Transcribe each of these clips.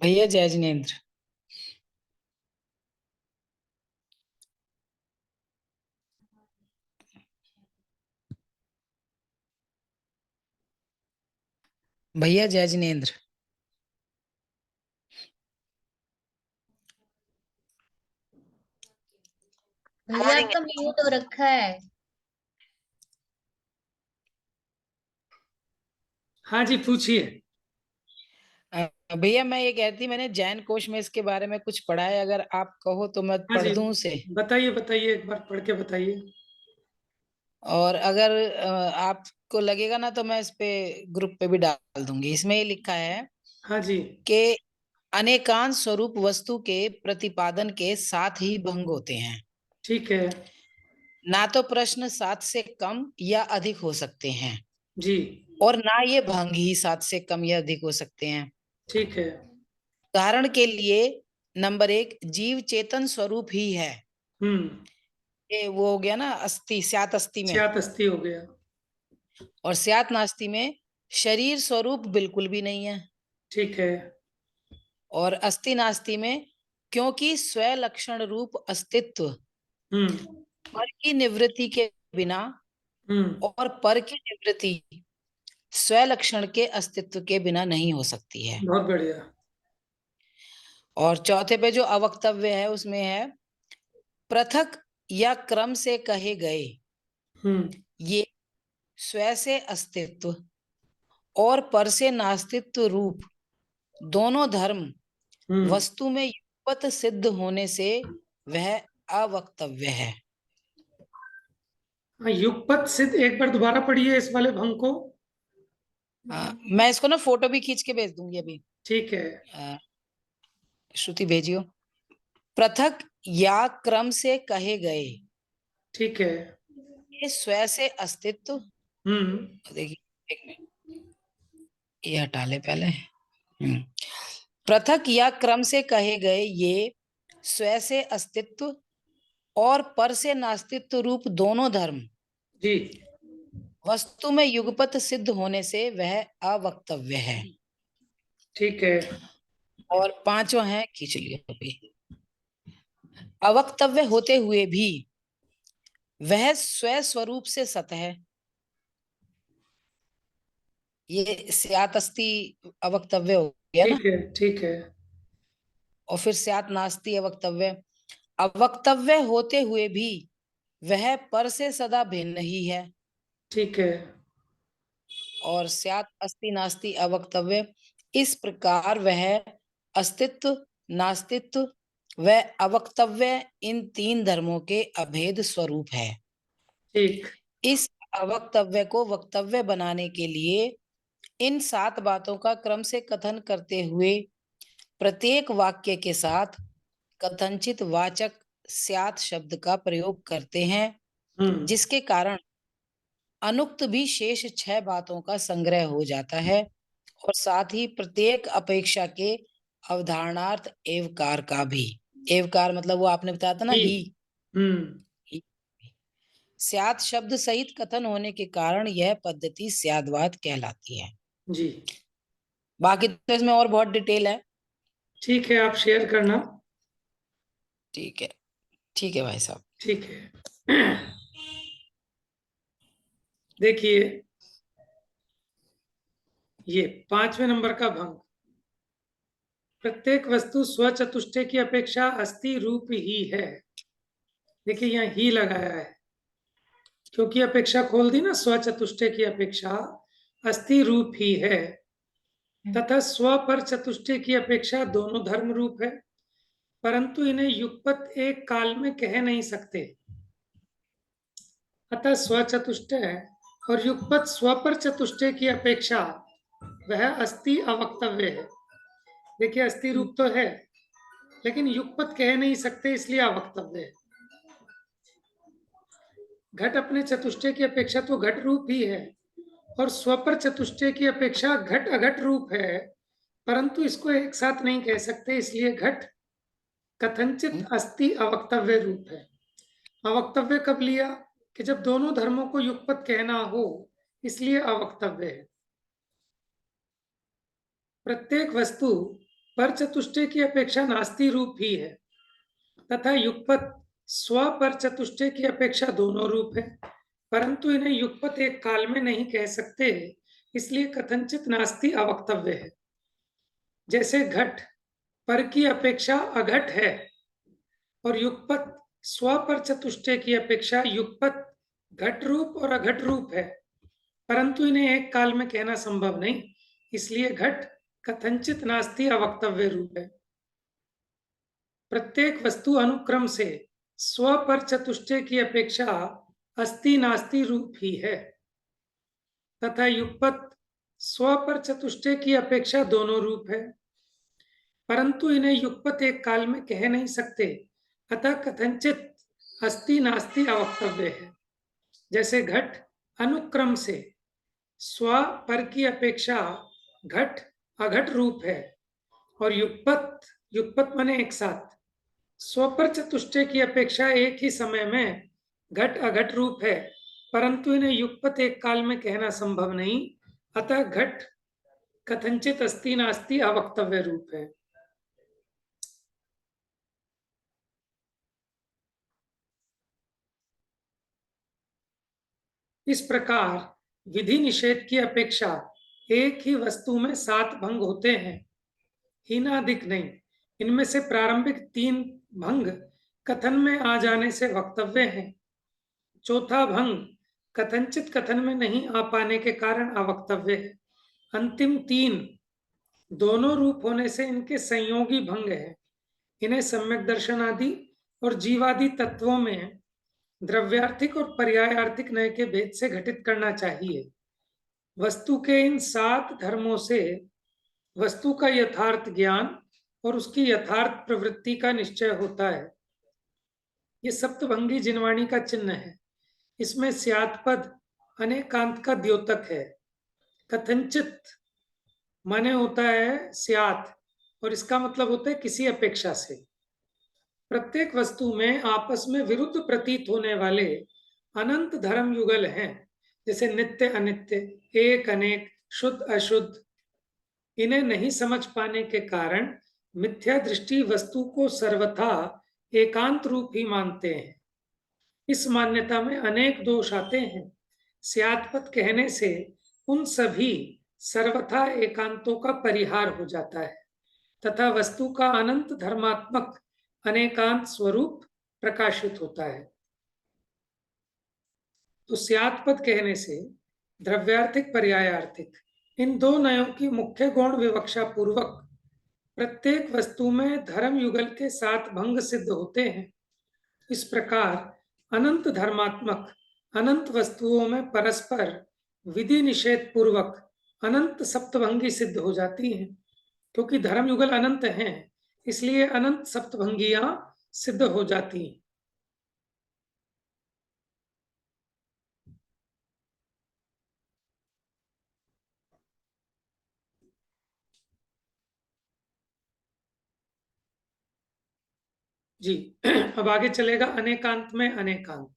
भैया जय जिनेन्द्र। भैया जय जिनेन्द्र। भैया आपका म्यूट हो रखा है। हाँ जी, पूछिए। भैया मैं ये कहती, मैंने जैन कोश में इसके बारे में कुछ पढ़ा है, अगर आप कहो तो मैं हाँ पढ़ जी, दूं उसे। बताइए बताइए, एक बार पढ़ के बताइए। और अगर आपको लगेगा ना तो मैं इस पे ग्रुप पे भी डाल दूंगी। इसमें ये लिखा है हाँ जी। कि अनेकांश स्वरूप वस्तु के प्रतिपादन के साथ ही भंग होते हैं। ठीक है ना तो प्रश्न सात से कम या अधिक हो सकते हैं, जी। और ना ये भंग ही सात से कम या अधिक हो सकते हैं। ठीक है। उदाहरण के लिए, नंबर एक, जीव चेतन स्वरूप ही है। हम्म। ये वो हो गया ना, अस्थि स्यात अस्थि में। स्यात अस्थि हो गया। और स्यात नास्ति में शरीर स्वरूप बिल्कुल भी नहीं है। ठीक है। और अस्थि नास्ति में क्योंकि स्वलक्षण रूप अस्तित्व हम्म पर की निवृत्ति के बिना हम्म। और पर की निवृत्ति स्वलक्षण के अस्तित्व के बिना नहीं हो सकती है। बहुत बढ़िया। और चौथे पे जो अवक्तव्य है उसमें है, पृथक या क्रम से कहे गए हम्म ये स्व से अस्तित्व और पर से नास्तित्व रूप दोनों धर्म हम्म। वस्तु में युगपत सिद्ध होने से वह अवक्तव्य है। हाँ, युगपत सिद्ध, एक बार दोबारा पढ़िए इस वाले भंग को। मैं इसको ना फोटो भी खींच के भेज दूंगी अभी। ठीक है। श्रुति भेजियो। पृथक या क्रम से कहे गए ठीक है। ये स्व से अस्तित्व, हम्म देखिए एक मिनट, ये हटा ले पहले। पृथक या क्रम से कहे गए ये स्व से अस्तित्व और पर से नास्तित्व रूप दोनों धर्म जी। वस्तु में युगपत सिद्ध होने से वह अवक्तव्य है। ठीक है। और पांचवा है, खींच लिया अभी, अवक्तव्य होते हुए भी वह स्व स्वरूप से सत है। ये स्यातस्ति अवक्तव्य हो गया ना। ठीक है। ठीक है। और फिर स्यात नास्ति अवक्तव्य। अवक्तव्य होते हुए भी वह पर से सदा भिन्न ही है। ठीक है। और स्यात अस्ति नास्ति अवक्तव्य। इस प्रकार वह अस्तित्व, नास्तित्व व अवक्तव्य इन तीन धर्मों के अभेद स्वरूप है। ठीक। इस अवक्तव्य को वक्तव्य बनाने के लिए इन सात बातों का क्रम से कथन करते हुए प्रत्येक वाक्य के साथ कथनचित वाचक स्यात् शब्द का प्रयोग करते हैं, हम्म। जिसके कारण अनुक्त भी शेष छह बातों का संग्रह हो जाता है। और साथ ही प्रत्येक अपेक्षा के अवधारणार्थ एवकार का भी। एवकार मतलब वो आपने बताया था ना, ही। ही। हम्म। स्यात् शब्द सहित कथन होने के कारण यह पद्धति स्याद्वाद कहलाती है। जी। बाकी तो इसमें और बहुत डिटेल है। ठीक है, आप शेयर करना। ठीक है, ठीक है भाई साहब। ठीक है। देखिए, ये पांचवें नंबर का भंग। प्रत्येक वस्तु स्वचतुष्टय की अपेक्षा अस्थि रूप ही है। देखिए, यहाँ ही लगाया है क्योंकि अपेक्षा खोल दी ना, स्वचतुष्टय की अपेक्षा अस्थि रूप ही है, तथा स्व पर चतुष्टय की अपेक्षा दोनों धर्म रूप है, परंतु इन्हें युगपत एक काल में कह नहीं सकते। अतः स्वचतुष्टय और युगपत स्व पर चतुष्टय की अपेक्षा वह अस्थि अवक्तव्य है। देखिए, अस्थि रूप तो है लेकिन युगपत कह नहीं सकते, इसलिए अवक्तव्य है। घट अपने चतुष्टय की अपेक्षा तो घट रूप ही है, और स्वपर चतुष्टय की अपेक्षा घट अघट रूप है, परंतु इसको एक साथ नहीं कह सकते, इसलिए घट कथनचित अस्थि अवक्तव्य रूप है। अवक्तव्य कब लिया? कि जब दोनों धर्मों को युगपत कहना हो, इसलिए अवक्तव्य है। प्रत्येक वस्तु पर चतुष्टय की अपेक्षा नास्ति रूप ही है तथा युगपत स्व पर चतुष्टय की अपेक्षा दोनों रूप है, परंतु इन्हें युगपत एक काल में नहीं कह सकते, इसलिए कथनचित नास्ति अवक्तव्य है। जैसे घट पर की अपेक्षा अघट है और युगपत स्व पर चतुष्टय की अपेक्षा युगपत घट रूप और अघट रूप है, परंतु इन्हें एक काल में कहना संभव नहीं, इसलिए घट कथनचित नास्ति अवक्तव्य रूप है। प्रत्येक वस्तु अनुक्रम से स्व पर चतुष्टय की अपेक्षा अस्ति नास्ति रूप ही है तथा युगपत स्व पर चतुष्टय की अपेक्षा दोनों रूप है, परंतु इन्हें युगपत एक काल में कह नहीं सकते, अतः कथनचित अस्ति नास्ति अवक्तव्य है। जैसे घट अनुक्रम से स्व पर की अपेक्षा घट अघट रूप है और युगपत माने एक साथ स्व पर चतुष्टय की अपेक्षा एक ही समय में घट अघट रूप है, परंतु इन्हें युगपत एक काल में कहना संभव नहीं, अतः घट कथनचित अस्ति नास्ति अवक्तव्य रूप है। इस प्रकार विधि निषेध की अपेक्षा एक ही वस्तु में 7 भंग होते हैं, हीनाधिक नहीं। इनमें से प्रारंभिक 3 भंग कथन में आ जाने से वक्तव्य हैं, चौथा भंग कथनचित कथन में नहीं आ पाने के कारण अवक्तव्य है, अंतिम 3 दोनों रूप होने से इनके संयोगी भंग है। इन्हें सम्यक दर्शन आदि और जीवादि तत्वों में द्रव्यार्थिक और पर्यायार्थिक नय के भेद से घटित करना चाहिए। वस्तु के इन 7 धर्मों से वस्तु का यथार्थ ज्ञान और उसकी यथार्थ प्रवृत्ति का निश्चय होता है। ये सप्तभंगी जिनवाणी का चिन्ह है। इसमें स्यात् पद अनेकांत का द्योतक है। कथनचित माने होता है स्यात् और इसका मतलब होता है किसी अपेक्षा से। प्रत्येक वस्तु में आपस में विरुद्ध प्रतीत होने वाले अनंत धर्म युगल हैं, जैसे नित्य अनित्य, एक अनेक, शुद्ध अशुद्ध। इन्हें नहीं समझ पाने के कारण मिथ्या दृष्टि वस्तु को सर्वथा एकांत रूप ही मानते हैं। इस मान्यता में अनेक दोष आते हैं। स्यात् पद कहने से उन सभी सर्वथा एकांतों का परिहार हो जाता है तथा वस्तु का अनंत धर्मात्मक अनेकांत स्वरूप प्रकाशित होता है। तो स्यात् पद कहने से द्रव्यार्थिक पर्यायार्थिक इन 2 नयों की मुख्य गौण विवक्षा पूर्वक प्रत्येक वस्तु में धर्म युगल के 7 भंग सिद्ध होते हैं। इस प्रकार अनंत धर्मात्मक अनंत वस्तुओं में परस्पर विधि निषेध पूर्वक अनंत सप्तभंगी सिद्ध हो जाती हैं। क्योंकि धर्म युगल अनंत हैं, इसलिए अनंत सप्तभंगियां सिद्ध हो जाती हैं। जी अब आगे चलेगा अनेकांत में अनेकांत।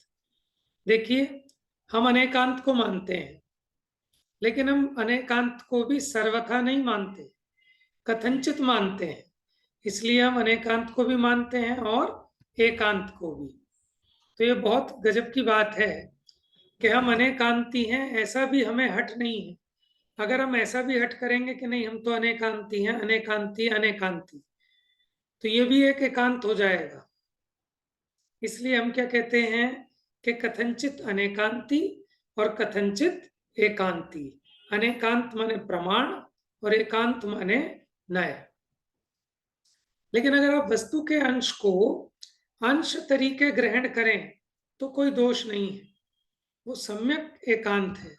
देखिए, हम अनेकांत को मानते हैं, लेकिन हम अनेकांत को भी सर्वथा नहीं मानते, कथनचित मानते हैं। इसलिए हम अनेकांत को भी मानते हैं और एकांत को भी। तो ये बहुत गजब की बात है कि हम अनेकांती हैं, ऐसा भी हमें हट नहीं है। अगर हम ऐसा भी हट करेंगे कि नहीं हम तो अनेकांती हैं, अनेकांती अनेकांती, तो ये भी एक एकांत हो जाएगा। इसलिए हम क्या कहते हैं कि कथनचित अनेकांती और कथनचित एकांती। अनेकांत माने प्रमाण और एकांत माने नय। लेकिन अगर आप वस्तु के अंश को अंश तरीके ग्रहण करें तो कोई दोष नहीं है, वो सम्यक एकांत है।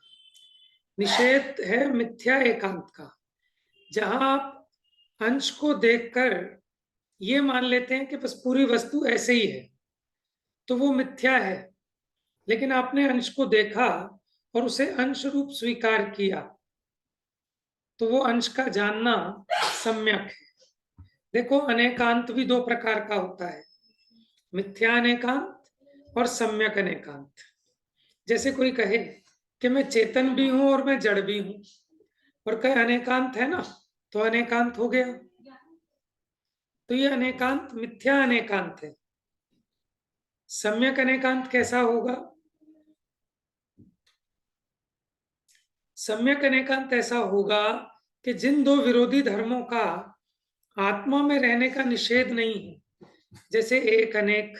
निषेध है मिथ्या एकांत का, जहां आप अंश को देखकर ये मान लेते हैं कि बस पूरी वस्तु ऐसे ही है, तो वो मिथ्या है। लेकिन आपने अंश को देखा और उसे अंश रूप स्वीकार किया, तो वो अंश का जानना सम्यक है। देखो, अनेकांत भी 2 प्रकार का होता है, मिथ्या अनेकांत और सम्यक अनेकांत। जैसे कोई कहे कि मैं चेतन भी हूं और मैं जड़ भी हूं, और कहे अनेकांत है ना, तो अनेकांत हो गया। तो ये अनेकांत मिथ्या अनेकांत है। सम्यक अनेकांत कैसा होगा? सम्यक अनेकांत ऐसा होगा कि जिन दो विरोधी धर्मों का आत्मा में रहने का निषेध नहीं है, जैसे एक अनेक,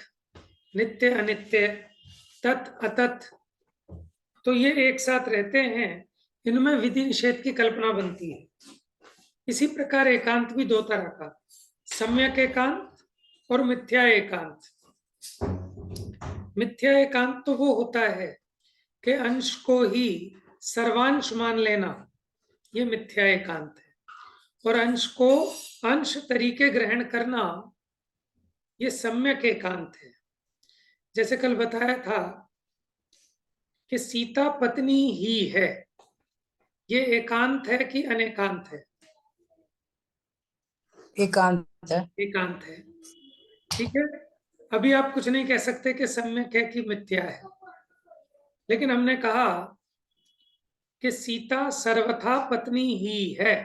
नित्य अनित्य, तत् अतत्, तो ये एक साथ रहते हैं, इनमें विधि निषेध की कल्पना बनती है। इसी प्रकार एकांत भी दो तरह का, सम्यक एकांत और मिथ्या एकांत। मिथ्या एकांत तो वो होता है कि अंश को ही सर्वांश मान लेना, ये मिथ्या एकांत है। और अंश को अंश तरीके ग्रहण करना, ये सम्यक एकांत है। जैसे कल बताया था कि सीता पत्नी ही है, ये एकांत है कि अनेकांत है? एकांत है। एकांत है। ठीक है, अभी आप कुछ नहीं कह सकते कि सम्यक है कि मिथ्या है, लेकिन हमने कहा कि सीता सर्वथा पत्नी ही है,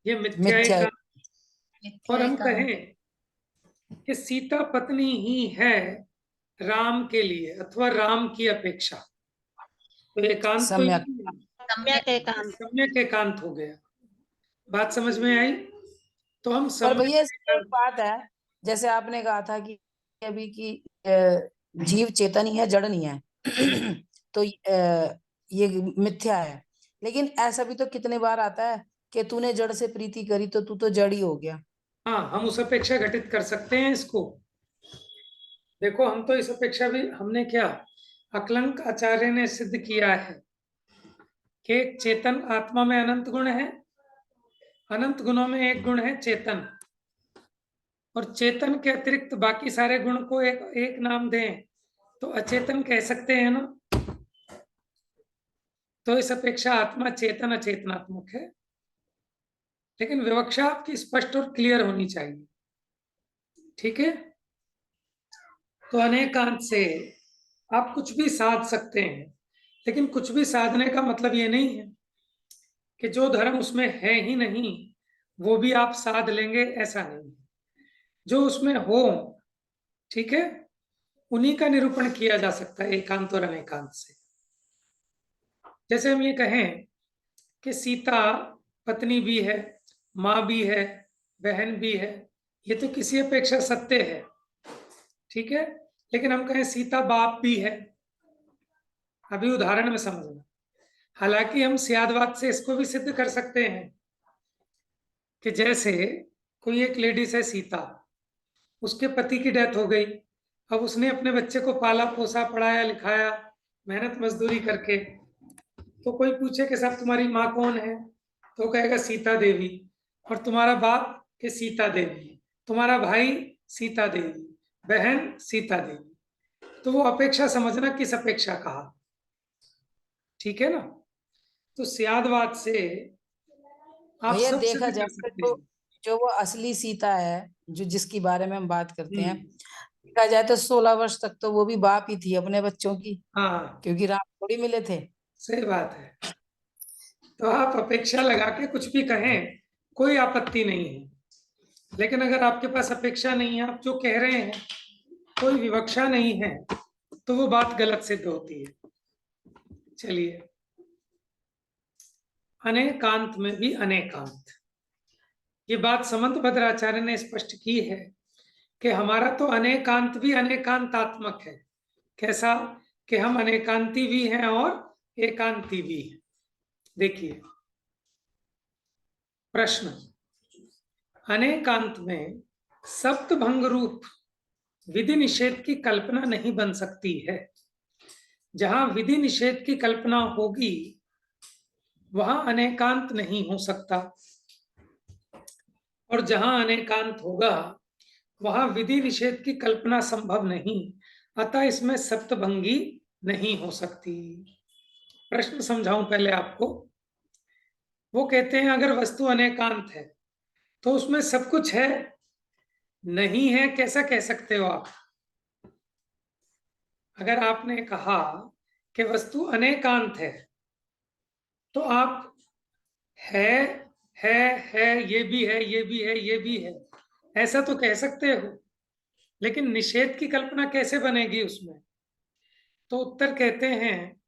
ये मिथ्या मिथ्या एकांत। और हम एकांत। कहें कि सीता पत्नी ही है राम के लिए अथवा राम की अपेक्षा, तो एकांत तो सम्यक। सम्यक एकांत। सम्यक एकांत हो गया। बात समझ में आई? तो हम पर सम्यक भैया इसमें एक एकांत। बात है, जैसे आपने कहा था कि अभी की जीव चेतन ही है, जड़ नहीं है। तो ये मिथ्या है। लेकिन ऐसा भी तो कितने बार आता है कि तूने जड़ से प्रीति करी तो तू तो जड़ ही हो गया। हाँ, हम उस अपेक्षा घटित कर सकते हैं इसको। देखो, हम तो इस अपेक्षा भी हमने क्या, अकलंक आचार्य ने सिद्ध किया है कि चेतन आत्मा में अनंत गुण है, अनंत गुणों में एक गुण है चेतन, और चेतन के अतिरिक्त बाकी सारे गुण को एक एक नाम दें तो अचेतन कह सकते हैं ना। तो इस अपेक्षा आत्मा चेतन अचेतनात्मक है, लेकिन विवक्षा आपकी स्पष्ट और क्लियर होनी चाहिए। ठीक है, तो अनेकांत से आप कुछ भी साध सकते हैं, लेकिन कुछ भी साधने का मतलब ये नहीं है कि जो धर्म उसमें है ही नहीं वो भी आप साध लेंगे, ऐसा नहीं है। जो उसमें हो, ठीक है, उन्हीं का निरूपण किया जा सकता है एकांत और अनेकांत से। जैसे हम ये कहें कि सीता पत्नी भी है, माँ भी है, बहन भी है, ये तो किसी अपेक्षा सत्य है, ठीक है। लेकिन हम कहें सीता बाप भी है, अभी उदाहरण में समझना। हालांकि हम सियादवाद से इसको भी सिद्ध कर सकते हैं कि जैसे कोई एक लेडीज है सीता, उसके पति की डेथ हो गई, अब उसने अपने बच्चे को पाला पोसा, पढ़ाया लिखाया, मेहनत मजदूरी करके, तो कोई पूछे कि साहब तुम्हारी माँ कौन है, तो कहेगा सीता देवी, और तुम्हारा बाप के सीता देवी, तुम्हारा भाई सीता देवी, बहन सीता देवी। तो वो अपेक्षा समझना किस अपेक्षा कहा, ठीक है ना। तो सियादवाद से आप भैया सब देखा सिद्ध जाए कर सकते तो हैं। जो वो असली सीता है, जो जिसकी बारे में हम बात करते हैं, हम्म, देखा जाए तो 16 वर्ष तक तो वो भी बाप ही थी अपने बच्चों की, हाँ, क्योंकि राम थोड़ी मिले थे। सही बात है। तो आप अपेक्षा लगा के कुछ भी कहें, कोई आपत्ति नहीं है, लेकिन अगर आपके पास अपेक्षा नहीं है, आप जो कह रहे हैं कोई विवक्षा नहीं है, तो वो बात गलत सिद्ध होती है। चलिए, अनेकांत में भी अनेकांत, ये बात समंत भद्राचार्य ने स्पष्ट की है कि हमारा तो अनेकांत भी अनेकांतात्मक है। कैसा? कि हम अनेकांती भी हैं और एकांती भी हैं। देखिए प्रश्न, अनेकांत में सप्तभंग रूप विधि निषेध की कल्पना नहीं बन सकती है। जहां विधि निषेध की कल्पना होगी वहां अनेकांत नहीं हो सकता, और जहां अनेकांत होगा वहां विधि निषेध की कल्पना संभव नहीं, अतः इसमें सप्तभंगी नहीं हो सकती। प्रश्न समझाऊं पहले आपको। वो कहते हैं अगर वस्तु अनेकांत है तो उसमें सब कुछ है, नहीं है कैसा कह सकते हो आप? अगर आपने कहा कि वस्तु अनेकांत है तो आप है है, ये भी है, ये भी है, ये भी है, ऐसा तो कह सकते हो, लेकिन निषेध की कल्पना कैसे बनेगी उसमें? तो उत्तर कहते हैं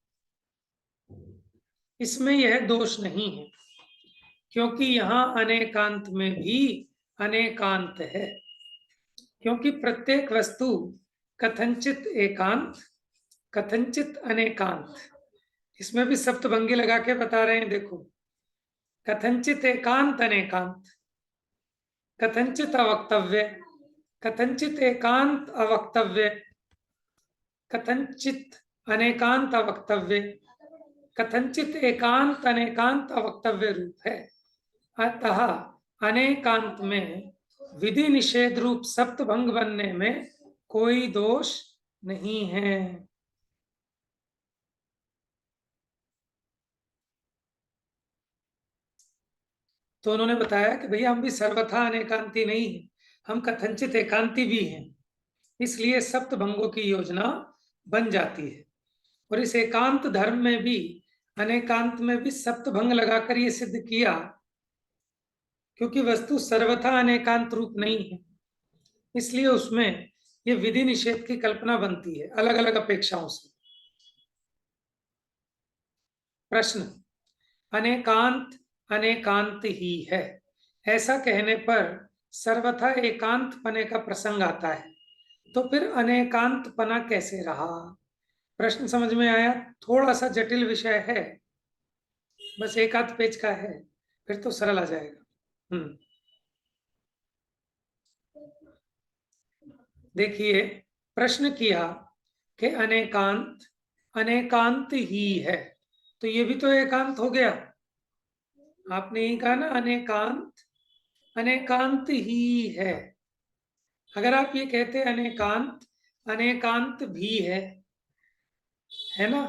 इसमें यह दोष नहीं है, क्योंकि यहाँ अनेकांत में भी अनेकांत है, क्योंकि प्रत्येक वस्तु कथनचित एकांत, कथनचित अनेकांत, इसमें भी सप्तभंगी लगा के बता रहे हैं। देखो, कथनचित एकांत अनेकांत, कथनचित अवक्तव्य, कथनचित एकांत अवक्तव्य, कथनचित अनेकांत अवक्तव्य, कथनचित एकांत अनेकांत अवक्तव्य रूप है। अतः अनेकांत में विधि निषेध रूप सप्तभंग बनने में कोई दोष नहीं है। तो उन्होंने बताया कि भैया हम भी सर्वथा अनेकांती नहीं है, हम कथनचित एकांती भी हैं, इसलिए सप्तभंगों की योजना बन जाती है। और इस एकांत धर्म में भी, अनेकांत में भी सप्तभंग लगाकर ये सिद्ध किया, क्योंकि वस्तु सर्वथा अनेकांत रूप नहीं है, इसलिए उसमें ये विधि निषेध की कल्पना बनती है अलग अलग अपेक्षाओं से। प्रश्न, अनेकांत अनेकांत ही है, ऐसा कहने पर सर्वथा एकांत पने का प्रसंग आता है, तो फिर अनेकांत पना कैसे रहा? प्रश्न समझ में आया? थोड़ा सा जटिल विषय है, बस एक आध पेज का है, फिर तो सरल आ जाएगा। देखिए, प्रश्न किया कि अनेकांत अनेकांत ही है, तो ये भी तो एकांत हो गया। आपने ही कहा ना, अनेकांत अनेकांत ही है। अगर आप ये कहते अनेकांत अनेकांत भी है ना,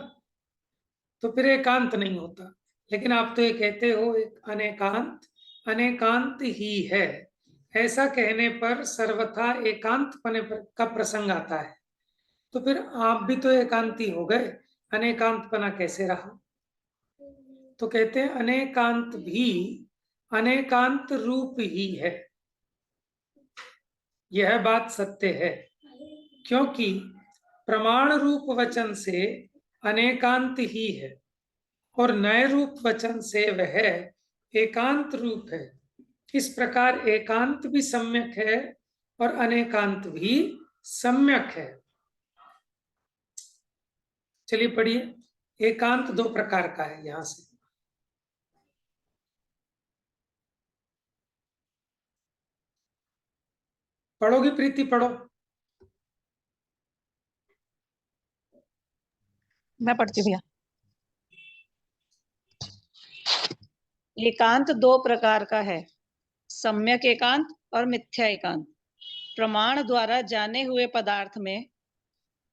तो फिर एकांत नहीं होता। लेकिन आप तो ये कहते हो एक अनेकांत अनेकांत ही है, ऐसा कहने पर सर्वथा एकांत पने का प्रसंग आता है, तो फिर आप भी तो एकांती हो गए, अनेकांत पना कैसे रहा? तो कहते हैं अनेकांत भी अनेकांत रूप ही है। यह बात सत्य है, क्योंकि प्रमाण रूप वचन से अनेकांत ही है और नए रूप वचन से वह एकांत रूप है। इस प्रकार एकांत भी सम्यक है और अनेकांत भी सम्यक है। चलिए पढ़िए, एकांत दो प्रकार का है। यहां से पढ़ोगी प्रीति? पढ़ो। मैं पढ़ती हूँ भैया। एकांत दो प्रकार का है, सम्यक एकांत और मिथ्या एकांत। प्रमाण द्वारा जाने हुए पदार्थ में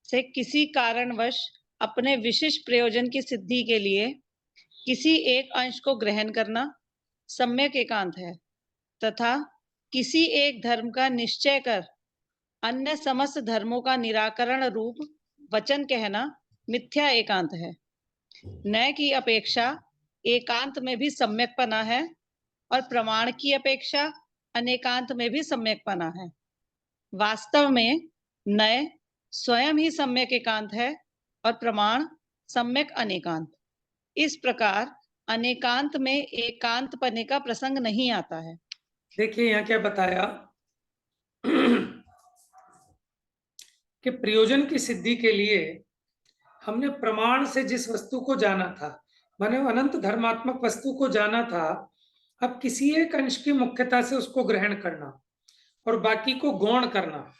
से किसी कारणवश अपने विशिष्ट प्रयोजन की सिद्धि के लिए किसी एक अंश को ग्रहण करना सम्यक एकांत है, तथा किसी एक धर्म का निश्चय कर अन्य समस्त धर्मों का निराकरण रूप वचन कहना मिथ्या एकांत है। नय की अपेक्षा एकांत में भी सम्यकपना है और प्रमाण की अपेक्षा अनेकांत में भी सम्यकपना है। वास्तव में नय स्वयं ही सम्यक एकांत है और प्रमाण सम्यक अनेकांत। इस प्रकार अनेकांत में एकांत पने का प्रसंग नहीं आता है। देखिए यहाँ क्या बताया कि प्रयोजन की सिद्धि के लिए हमने प्रमाण से जिस वस्तु को जाना था, माने अनंत धर्मात्मक वस्तु को जाना था, अब किसी एक अंश की मुख्यता से उसको ग्रहण करना और बाकी को गौण करना,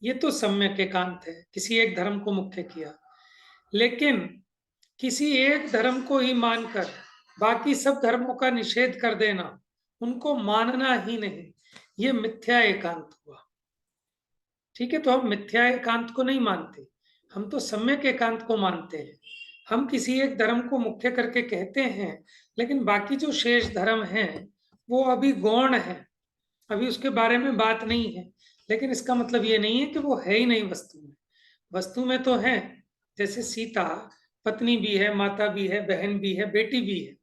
ये तो सम्यक एकांत है। किसी एक धर्म को मुख्य किया, लेकिन किसी एक धर्म को ही मानकर बाकी सब धर्मों का निषेध कर देना, उनको मानना ही नहीं, ये मिथ्या एकांत हुआ। ठीक है, तो हम मिथ्या एकांत को नहीं मानते, हम तो सम्यक एकांत को मानते हैं। हम किसी एक धर्म को मुख्य करके कहते हैं, लेकिन बाकी जो शेष धर्म हैं वो अभी गौण है, अभी उसके बारे में बात नहीं है। लेकिन इसका मतलब ये नहीं है कि वो है ही नहीं वस्तु में। वस्तु में तो है, जैसे सीता पत्नी भी है, माता भी है, बहन भी है, बेटी भी है,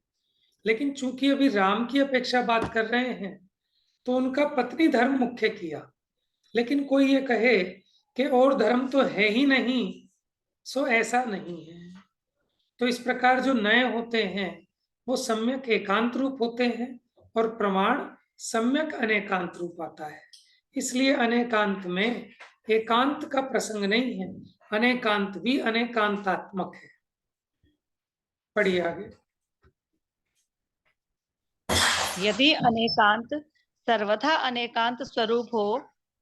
लेकिन चूंकि अभी राम की अपेक्षा बात कर रहे हैं तो उनका पत्नी धर्म मुख्य किया। लेकिन कोई ये कहे कि और धर्म तो है ही नहीं, सो ऐसा नहीं है। तो इस प्रकार जो नए होते हैं वो सम्यक एकांत रूप होते हैं और प्रमाण सम्यक अनेकांत रूप आता है। इसलिए अनेकांत में एकांत का प्रसंग नहीं है, अनेकांत भी अनेकांतात्मक है। पढ़िए आगे। यदि अनेकांत सर्वथा अनेकांत स्वरूप हो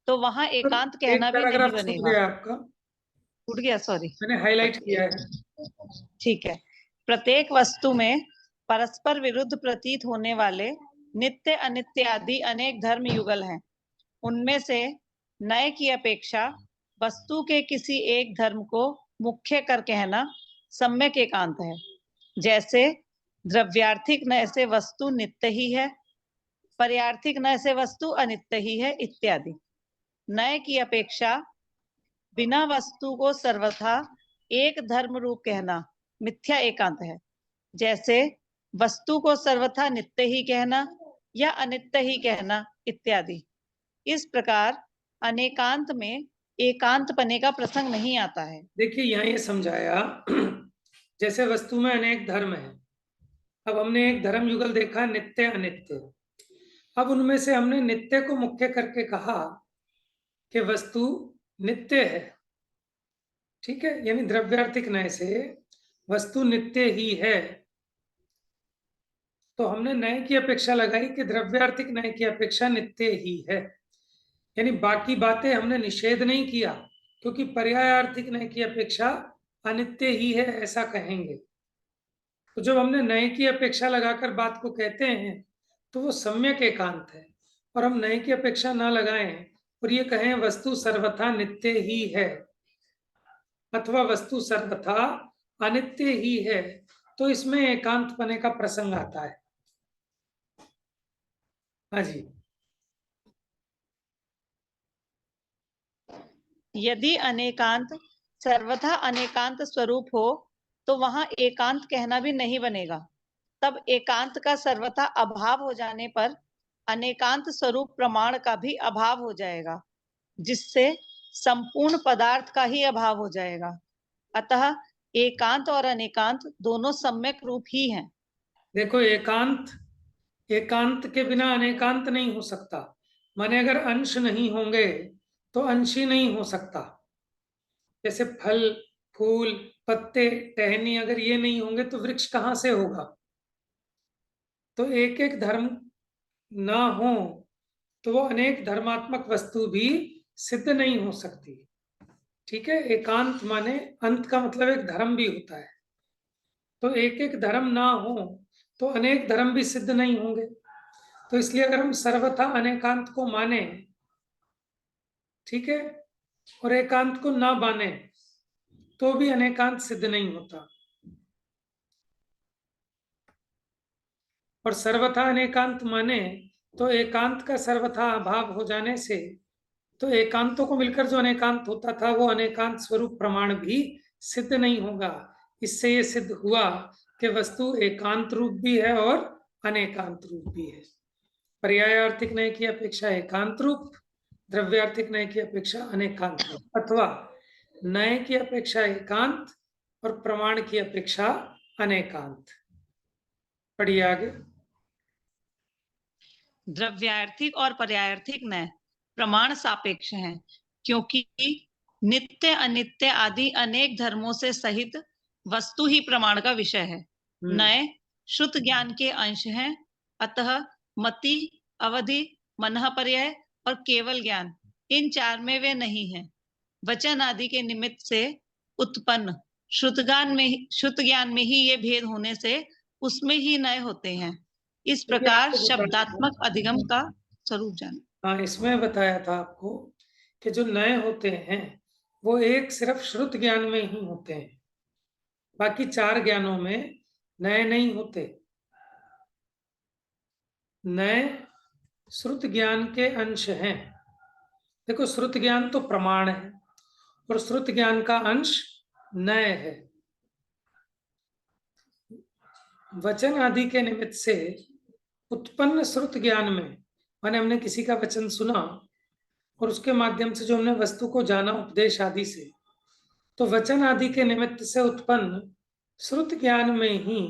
तो वहां एकांत एक कहना भी नहीं पैराग्राफ छूट बनेगा। गया आपका, छूट गया, सॉरी, मैंने हाईलाइट किया है। ठीक है। प्रत्येक वस्तु में परस्पर विरुद्ध प्रतीत होने वाले नित्य अनित्य आदि अनेक धर्म युगल हैं। उनमें से नए की अपेक्षा वस्तु के किसी एक धर्म को मुख्य कर कहना सम्यक एकांत है। जैसे द्रव्यार्थिक नय से वस्तु नित्य ही है, पर्यार्थिक नय से वस्तु अनित्य ही है इत्यादि। नए की अपेक्षा बिना वस्तु को सर्वथा एक धर्म रूप कहना मिथ्या एकांत है। जैसे वस्तु को सर्वथा नित्य ही कहना या अनित्य ही कहना इत्यादि। इस प्रकार अनेकांत में एकांत पने का प्रसंग नहीं आता है। देखिए यहाँ ये समझाया जैसे वस्तु में अनेक धर्म है। अब हमने एक धर्म युगल देखा नित्य अनित्य। अब उनमें से हमने नित्य को मुख्य करके कहा कि वस्तु नित्य है, ठीक है, यानी द्रव्यार्थिक नय से वस्तु नित्य ही है। तो हमने नय की अपेक्षा लगाई कि द्रव्यार्थिक नय की अपेक्षा नित्य ही है, यानी बाकी बातें हमने निषेध नहीं किया, क्योंकि पर्यायार्थिक नय की अपेक्षा अनित्य ही है ऐसा कहेंगे। तो जब हमने नए की अपेक्षा लगाकर बात को कहते हैं तो वो सम्यक एकांत है। और हम नए की अपेक्षा ना लगाएं और ये कहें वस्तु सर्वथा नित्य ही है अथवा वस्तु सर्वथा अनित्य ही है, तो इसमें एकांत पने का प्रसंग आता है। हाँ जी। यदि अनेकांत सर्वथा अनेकांत स्वरूप हो तो वहां एकांत कहना भी नहीं बनेगा। तब एकांत का सर्वथा अभाव हो जाने पर अनेकांत स्वरूप प्रमाण का भी अभाव हो जाएगा, जिससे संपूर्ण पदार्थ का ही अभाव हो जाएगा। अतः एकांत और अनेकांत दोनों सम्यक रूप ही हैं। देखो एकांत के बिना अनेकांत नहीं हो सकता। माने अगर अंश नहीं होंगे तो अंश ही नहीं हो सकता। जैसे फल, फूल, पत्ते, टहनी अगर ये नहीं होंगे तो वृक्ष कहाँ से होगा। तो एक एक धर्म ना हो तो वो अनेक धर्मात्मक वस्तु भी सिद्ध नहीं हो सकती। ठीक है, एकांत माने अंत का मतलब एक धर्म भी होता है। तो एक एक धर्म ना हो तो अनेक धर्म भी सिद्ध नहीं होंगे। तो इसलिए अगर हम सर्वथा अनेकांत को माने, ठीक है, और एकांत को ना माने तो भी अनेकांत सिद्ध नहीं होता। और सर्वथा अनेकांत माने तो एकांत का सर्वथा अभाव हो जाने से तो एकांतों को मिलकर जो अनेकांत होता था वो अनेकांत स्वरूप प्रमाण भी सिद्ध नहीं होगा। इससे ये सिद्ध हुआ कि वस्तु एकांत रूप भी है और अनेकांत रूप भी है। पर्यायार्थिक नय की अपेक्षा एकांत रूप, द्रव्यार्थिक नय की अपेक्षा अनेकांत रूप, अथवा नय की अपेक्षा एकांत और प्रमाण की अपेक्षा अनेकांत। पढ़िए आगे। द्रव्यार्थिक और पर्यायार्थिक नय प्रमाण सापेक्ष हैं, क्योंकि नित्य अनित्य आदि अनेक धर्मों से सहित वस्तु ही प्रमाण का विषय है। नय शुद्ध ज्ञान के अंश हैं। अतः मति, अवधि, मनःपर्यय और केवल ज्ञान, इन चार में वे नहीं हैं। वचन आदि के निमित्त से उत्पन्न शुद्ध ज्ञान में ही ये भेद होने से उसमें ही नय होते हैं। इस प्रकार शब्दात्मक अधिगम का स्वरूप जाने। हाँ, इसमें बताया था आपको कि जो नए होते हैं वो एक सिर्फ श्रुत ज्ञान में ही होते हैं, बाकी चार ज्ञानों में नए नहीं होते। नए श्रुत ज्ञान के अंश हैं। देखो, श्रुत ज्ञान तो प्रमाण है और श्रुत ज्ञान का अंश नए है। वचन आदि के निमित्त से उत्पन्न श्रुत ज्ञान में, माने हमने किसी का वचन सुना और उसके माध्यम से जो हमने वस्तु को जाना उपदेश आदि से, तो वचन आदि के निमित्त से उत्पन्न श्रुत ज्ञान में ही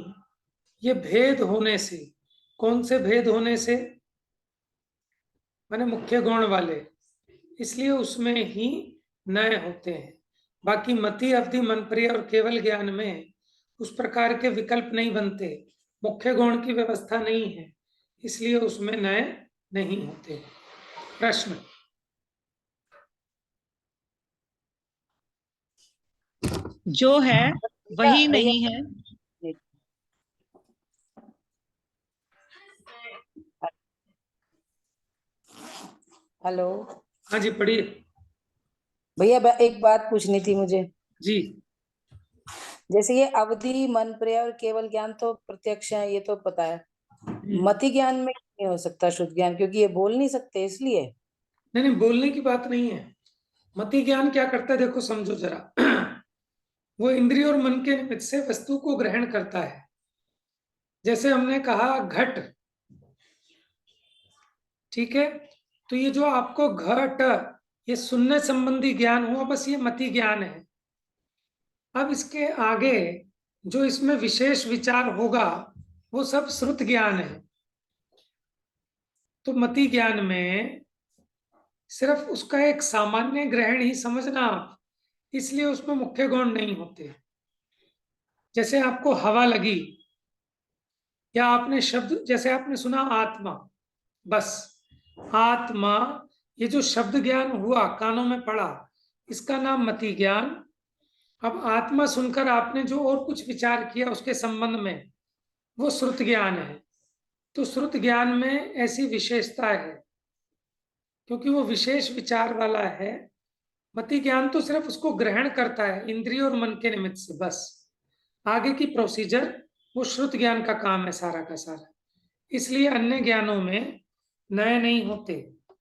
ये भेद होने से, कौन से भेद होने से, माने मुख्य गुण वाले, इसलिए उसमें ही नए होते हैं। बाकी मति, अवधि, मन प्रिय और केवल ज्ञान में उस प्रकार के विकल्प नहीं बनते, मुख्य गुण की व्यवस्था नहीं है, इसलिए उसमें नए नहीं होते। प्रश्न। जो है वही नहीं है। हेलो हाँ जी, पढ़िए। भैया, एक बात पूछनी थी मुझे। जी, जैसे ये अवधि, मन प्रिय और केवल ज्ञान तो प्रत्यक्ष है, ये तो पता है। मति ज्ञान में नहीं हो सकता शुद्ध ज्ञान, क्योंकि ये बोल नहीं सकते इसलिए। नहीं, बोलने की बात नहीं है। मति ज्ञान क्या करता है, देखो समझो जरा। वो इंद्रिय और मन के निमित्त से वस्तु को ग्रहण करता है। जैसे हमने कहा घट, ठीक है, तो ये जो आपको घट, ये सुनने संबंधी ज्ञान हुआ, बस ये मति ज्ञान है। अब इसके आगे जो इसमें विशेष विचार होगा वो सब श्रुत ज्ञान है। तो मति ज्ञान में सिर्फ उसका एक सामान्य ग्रहण ही समझना आप, इसलिए उसमें मुख्य गुण नहीं होते। जैसे आपको हवा लगी, या आपने शब्द, जैसे आपने सुना आत्मा, बस आत्मा, ये जो शब्द ज्ञान हुआ, कानों में पड़ा, इसका नाम मति ज्ञान। अब आत्मा सुनकर आपने जो और कुछ विचार किया उसके संबंध में, वो श्रुत ज्ञान है। तो श्रुत ज्ञान में ऐसी विशेषता है क्योंकि वो विशेष विचार वाला है। मति ज्ञान तो सिर्फ उसको ग्रहण करता है इंद्रिय और मन के निमित्त से, बस आगे की प्रोसीजर वो श्रुत ज्ञान का काम है सारा का सारा। इसलिए अन्य ज्ञानों में नए नहीं होते,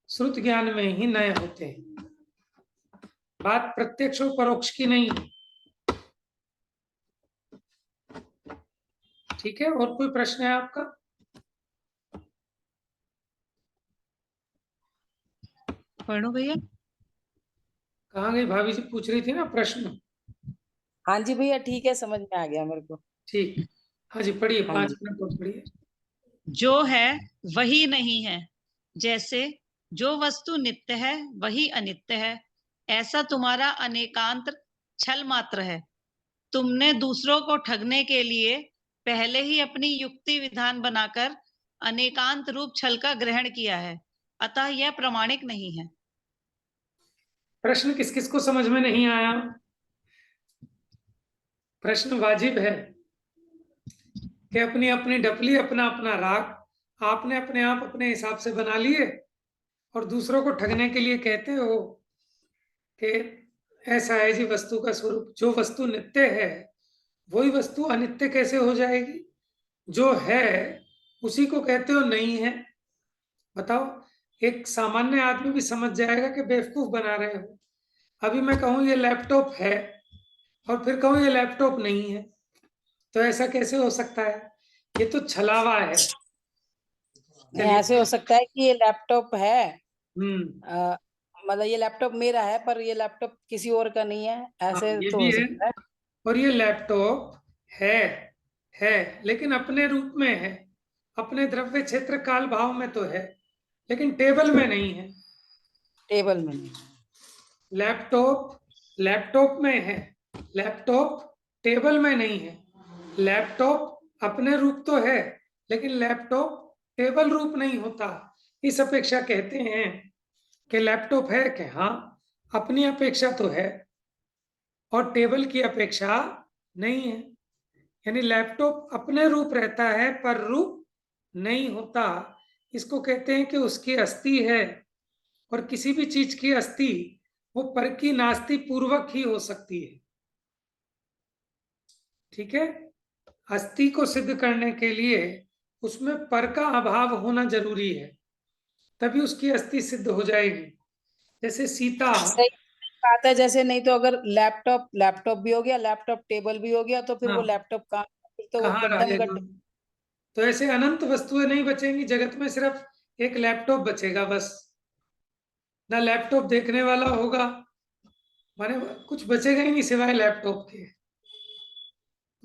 श्रुत ज्ञान में ही नए होते हैं। बात प्रत्यक्ष और परोक्ष की नहीं है। ठीक है, और कोई प्रश्न है आपका? पढ़ो भैया। कहाँ गई भाभी जी, पूछ रही थी ना प्रश्न। हाँ जी भैया, ठीक है, समझ में आ गया मेरे को। ठीक, हाँ जी, पढ़िए, हाँ 5 जी। मिनट और पढ़िए। जो है वही नहीं है। जैसे जो वस्तु नित्य है वही अनित्य है, ऐसा तुम्हारा अनेकांत छल मात्र है। तुमने दूसरों को ठगने के लिए पहले ही अपनी युक्ति विधान बनाकर अनेकांत रूप छल का ग्रहण किया है, अतः यह प्रमाणिक नहीं है। प्रश्न किस किस को समझ में नहीं आया? प्रश्न वाजिब है कि अपनी अपनी डपली, अपना अपना राग आपने अपने आप अपने हिसाब से बना लिए और दूसरों को ठगने के लिए कहते हो कि ऐसा है जी वस्तु का स्वरूप। जो वस्तु नित्य है वही वस्तु अनित्य कैसे हो जाएगी? जो है उसी को कहते हो नहीं है। बताओ, एक सामान्य आदमी भी समझ जाएगा कि बेवकूफ बना रहे हो। अभी मैं कहूं ये लैपटॉप है और फिर कहूं ये लैपटॉप नहीं है, तो ऐसा कैसे हो सकता है? ये तो छलावा है। ऐसे हो सकता है कि ये लैपटॉप है, हम्म, मतलब ये लैपटॉप मेरा है पर ये लैपटॉप किसी और का नहीं है, हाँ, ऐसे ये तो भी हो है। सकता है। और ये लैपटॉप है है लेकिन अपने रूप में है, अपने द्रव्य क्षेत्र काल भाव में तो है, लेकिन टेबल में नहीं है। टेबल में नहीं। लैपटॉप लैपटॉप में है, लैपटॉप टेबल में नहीं है। लैपटॉप अपने रूप तो है लेकिन लैपटॉप टेबल रूप नहीं होता। इस अपेक्षा कहते हैं कि लैपटॉप है कि हाँ, अपनी अपेक्षा तो है और टेबल की अपेक्षा नहीं है। यानी लैपटॉप अपने रूप रहता है पर रूप नहीं होता। इसको कहते हैं कि उसकी अस्थि है। और किसी भी चीज की अस्थि वो पर की नास्ति पूर्वक ही हो सकती है। ठीक है, अस्थि को सिद्ध करने के लिए उसमें पर का अभाव होना जरूरी है, तभी उसकी अस्थि सिद्ध हो जाएगी। जैसे सीता, सही बात है। जैसे नहीं तो अगर लैपटॉप लैपटॉप भी हो गया, लैपटॉप टेबल भी हो गया, तो फिर वो हाँ, लैपटॉप कहाँ, फिर तो वो कहाँ गड्ढम रहेगा? गड्ढ तो ऐसे अनंत वस्तुएं नहीं बचेंगी जगत में, सिर्फ एक लैपटॉप बचेगा बस। ना लैपटॉप देखने वाला होगा, माने कुछ बचेगा ही नहीं सिवाय लैपटॉप के।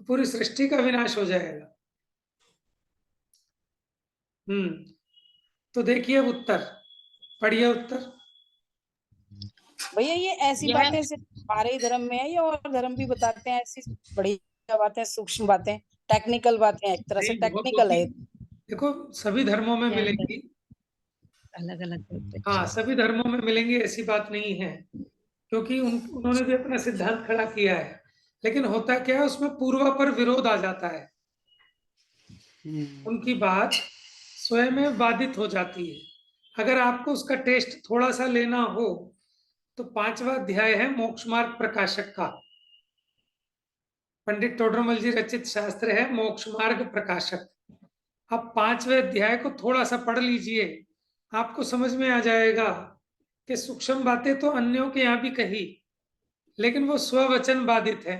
पूरी सृष्टि का विनाश हो जाएगा। तो देखिए उत्तर, पढ़िए उत्तर। भैया ये ऐसी यह बातें सिर्फ हमारे ही धर्म में है या और धर्म भी बताते हैं ऐसी बढ़िया बातें, सूक्ष्म बातें, टेक्निकल बातें हैं, एक तरह से नहीं, बहुत टेक्निकल होती है। है। देखो सभी धर्मों में जैन मिलेंगी, अलग अलग होते हैं। हाँ सभी धर्मों में मिलेंगी, ऐसी बात नहीं है, क्योंकि उन्होंने भी अपना सिद्धांत खड़ा किया है। लेकिन होता क्या है, उसमें पूर्वापर विरोध आ जाता है, उनकी बात स्वयं में बाधित हो जाती है। अगर आपको उसका टेस्ट थोड़ा सा लेना हो तो 5वां अध्याय है मोक्ष मार्ग प्रकाशक का, पंडित टोडरमल जी रचित शास्त्र है मोक्ष मार्ग प्रकाशक। आप 5वें अध्याय को थोड़ा सा पढ़ लीजिए, आपको समझ में आ जाएगा कि सूक्ष्म बातें तो अन्यों के यहाँ भी कही, लेकिन वो स्ववचन बाधित है।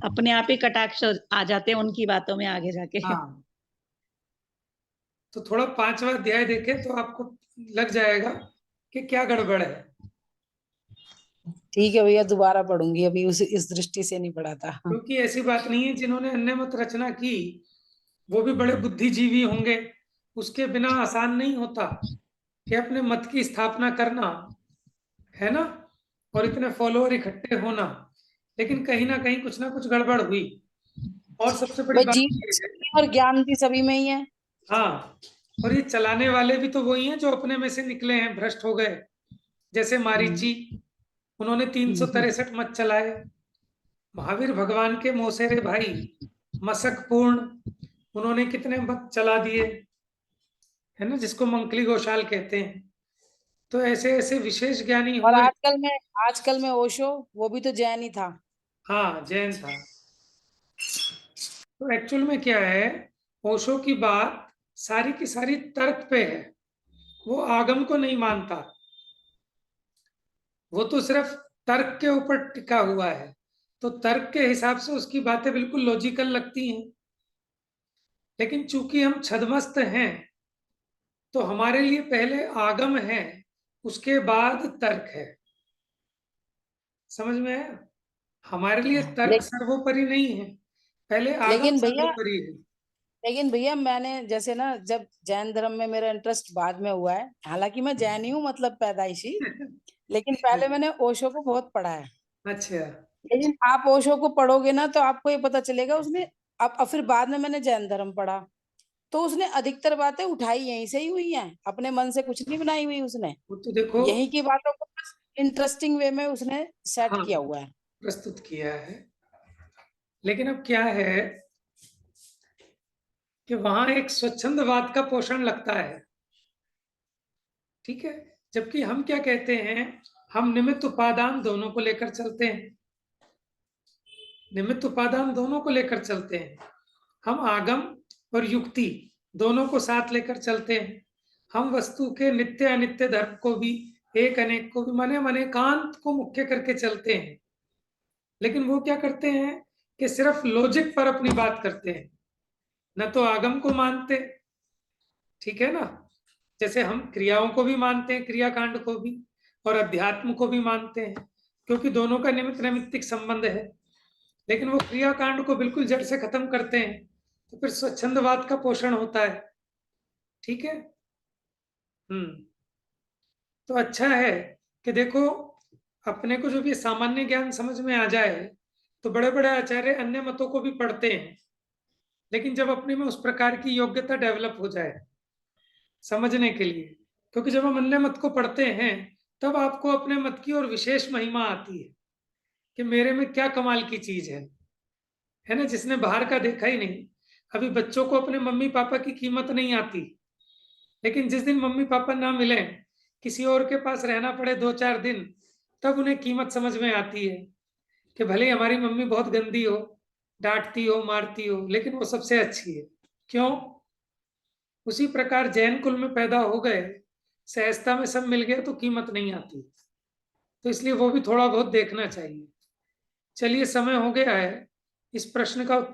अपने आप ही कटाक्ष आ जाते हैं उनकी बातों में आगे जाके। हाँ, तो थोड़ा 5वां अध्याय देखें तो आपको लग जाएगा कि क्या गड़बड़ है। ठीक है भैया, दोबारा पढ़ूंगी, अभी उस इस दृष्टि से नहीं पढ़ा था। क्योंकि ऐसी बात नहीं है, जिन्होंने अन्य मत रचना की वो भी बड़े बुद्धिजीवी होंगे, उसके बिना आसान नहीं होता कि अपने मत की स्थापना करना, है ना, और इतने फॉलोअर इकट्ठे होना। लेकिन कहीं ना कहीं कुछ ना कुछ गड़बड़ हुई। और सबसे बड़ी भाई बात जीव ये है, और ज्ञान भी सभी में ही है। हाँ, और ये चलाने वाले भी तो वही हैं जो अपने में से निकले हैं, भ्रष्ट हो गए। जैसे मारीची, उन्होंने 363 मत चलाए। महावीर भगवान के मौसेरे भाई मशक पूर्ण, उन्होंने कितने मत चला दिए, है ना, जिसको मंकली घोषाल कहते हैं। तो ऐसे ऐसे विशेष ज्ञानी और हुए। आजकल में ओशो, वो भी तो जैन ही था। हाँ, जैन था। तो एक्चुअल में क्या है, ओशो की बात सारी की सारी तर्क पे है, वो आगम को नहीं मानता, वो तो सिर्फ तर्क के ऊपर टिका हुआ है। तो तर्क के हिसाब से उसकी बातें बिल्कुल लॉजिकल लगती हैं। लेकिन चूंकि हम छदमस्त हैं, तो हमारे लिए पहले आगम है, उसके बाद तर्क है। समझ में आया? हमारे लिए तर्क ले, सर्वोपरि नहीं है, पहले आगम लेकिन भैया सर्वोपरि है। लेकिन भैया मैंने जैसे ना, जब जैन धर्म में मेरा इंटरेस्ट बाद में हुआ है, हालांकि मैं जैन ही हूँ मतलब पैदाइशी, लेकिन पहले मैंने ओशो को बहुत पढ़ा है। अच्छा। लेकिन आप ओशो को पढ़ोगे ना तो आपको ये पता चलेगा उसने, अब फिर बाद में मैंने जैन धर्म पढ़ा, तो उसने अधिकतर बातें उठाई यहीं से ही हुई हैं, अपने मन से कुछ नहीं बनाई हुई उसने। वो तो देखो, यही की बातों को बस इंटरेस्टिंग वे में उसने सेट हाँ, किया हुआ है। प्रस्तुत किया है। लेकिन अब क्या है कि वहां एक स्वच्छंदवाद का पोषण लगता है, ठीक है, जबकि हम क्या कहते हैं, हम निमित्त उपादान दोनों को लेकर चलते हैं, निमित्त उपादान दोनों को लेकर चलते हैं। हम आगम और युक्ति दोनों को साथ लेकर चलते हैं। हम वस्तु के नित्य अनित्य धर्म को भी, एक अनेक को भी, माने अनेकांत को मुख्य करके चलते हैं। लेकिन वो क्या करते हैं कि सिर्फ लॉजिक पर अपनी बात करते हैं, न तो आगम को मानते, ठीक है ना। जैसे हम क्रियाओं को भी मानते हैं, क्रियाकांड को भी, और अध्यात्म को भी मानते हैं, क्योंकि दोनों का निमित्त नैमित्तिक संबंध है। लेकिन वो क्रियाकांड को बिल्कुल जड़ से खत्म करते हैं, तो फिर स्वच्छंदवाद का पोषण होता है, ठीक है। तो अच्छा है कि देखो, अपने को जब ये सामान्य ज्ञान समझ में आ जाए तो बड़े बड़े आचार्य अन्य मतों को भी पढ़ते हैं। लेकिन जब अपने में उस प्रकार की योग्यता डेवलप हो जाए समझने के लिए, क्योंकि जब हम अन्य मत को पढ़ते हैं तब आपको अपने मत की और विशेष महिमा आती है कि मेरे में क्या कमाल की चीज है ना, जिसने बाहर का देखा ही नहीं। अभी बच्चों को अपने मम्मी पापा की कीमत नहीं आती, लेकिन जिस दिन मम्मी पापा ना मिले, किसी और के पास रहना पड़े 2-4 दिन, तब उन्हें कीमत समझ में आती है कि भले ही हमारी मम्मी बहुत गंदी हो, डांटती हो, मारती हो, लेकिन वो सबसे अच्छी है। क्यों? उसी प्रकार जैन कुल में पैदा हो गए, सहजता में सब मिल गया तो कीमत नहीं आती। तो इसलिए वो भी थोड़ा बहुत देखना चाहिए। चलिए, समय हो गया है, इस प्रश्न का उत्तर